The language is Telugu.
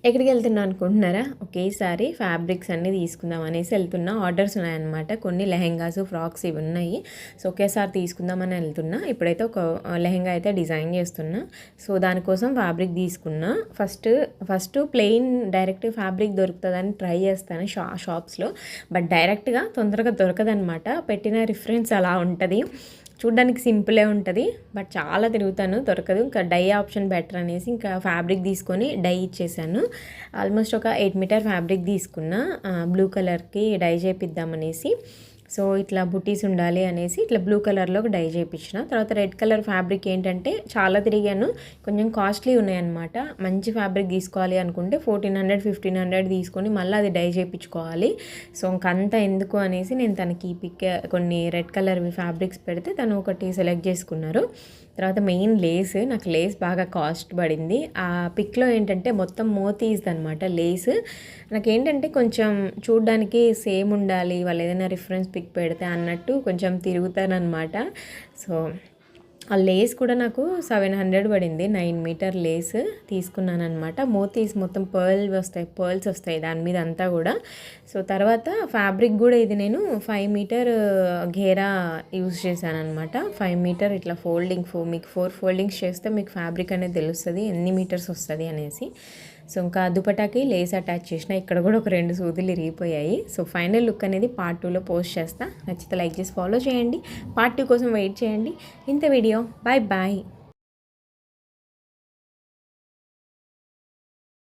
ఎక్కడికి వెళ్తున్నా అనుకుంటున్నారా? ఒకేసారి ఫ్యాబ్రిక్స్ అన్నీ తీసుకుందాం అనేసి వెళ్తున్నా. ఆర్డర్స్ ఉన్నాయన్నమాట. కొన్ని లెహెంగాస్, ఫ్రాక్స్ ఇవి ఉన్నాయి. సో ఒకేసారి తీసుకుందామని వెళ్తున్నా. ఇప్పుడైతే ఒక లెహెంగా అయితే డిజైన్ చేస్తున్నా. సో దానికోసం ఫ్యాబ్రిక్ తీసుకున్నా. ఫస్ట్ ప్లెయిన్ డైరెక్ట్ ఫ్యాబ్రిక్ దొరుకుతుందని ట్రై చేస్తాను షాప్స్లో. బట్ డైరెక్ట్గా తొందరగా దొరకదనమాట. పెట్టిన రిఫరెన్స్ అలా ఉంటుంది. చూడ్డానికి సింపులే ఉంటుంది, బట్ చాలా తిరుగుతాను, దొరకదు. ఇంకా డై ఆప్షన్ బెటర్ అనేసి ఇంకా ఫ్యాబ్రిక్ తీసుకొని డై ఇచ్చేసాను. ఆల్మోస్ట్ ఒక 8 మీటర్ ఫ్యాబ్రిక్ తీసుకున్నా. బ్లూ కలర్కి డై చేపిద్దామనేసి. సో ఇట్లా బుటీస్ ఉండాలి అనేసి ఇట్లా బ్లూ కలర్లో డై చేయించిన. తర్వాత రెడ్ కలర్ ఫ్యాబ్రిక్ ఏంటంటే చాలా తిరిగాను, కొంచెం కాస్ట్లీ ఉన్నాయన్నమాట. మంచి ఫ్యాబ్రిక్ తీసుకోవాలి అనుకుంటే 1400 1500 తీసుకొని మళ్ళీ అది డై చేయించుకోవాలి. సో ఇంకంతా ఎందుకు అనేసి నేను తనకి కొన్ని రెడ్ కలర్వి ఫ్యాబ్రిక్స్ పెడితే తను ఒకటి సెలెక్ట్ చేసుకున్నారు. తర్వాత మెయిన్ లేస్, నాకు లేస్ బాగా కాస్ట్ పడింది. ఆ పిక్లో ఏంటంటే మొత్తం మోతీస్ అనమాట లేస్. నాకేంటంటే కొంచెం చూడ్డానికి సేమ్ ఉండాలి, వాళ్ళు ఏదైనా రిఫరెన్స్ పిక్ పెడితే అన్నట్టు కొంచెం తిరుగుతానమాట. సో ఆ లేస్ కూడా నాకు 700 పడింది. 9 మీటర్ లేస్ తీసుకున్నాను అనమాట. మోతీస్ మొత్తం పర్ల్స్ వస్తాయి దాని మీద అంతా కూడా. సో తర్వాత ఫ్యాబ్రిక్ కూడా ఇది నేను 5 మీటర్ ఘేరా యూజ్ చేశాను అనమాట. 5 మీటర్ ఇట్లా మీకు 4 ఫోల్డింగ్స్ చేస్తే మీకు ఫ్యాబ్రిక్ అనేది తెలుస్తుంది ఎన్ని మీటర్స్ వస్తుంది అనేసి. సో ఇంకా దుపటాకి లేస్ అటాచ్ చేసిన. ఇక్కడ కూడా ఒక 2 సూదులు ఇరిగిపోయాయి. సో ఫైనల్ లుక్ అనేది పార్ట్ 2లో పోస్ట్ చేస్తా. నచ్చితే లైక్ చేసి ఫాలో చేయండి. పార్ట్ 2 కోసం వెయిట్ చేయండి. ఇంత వీడియో. Bye bye.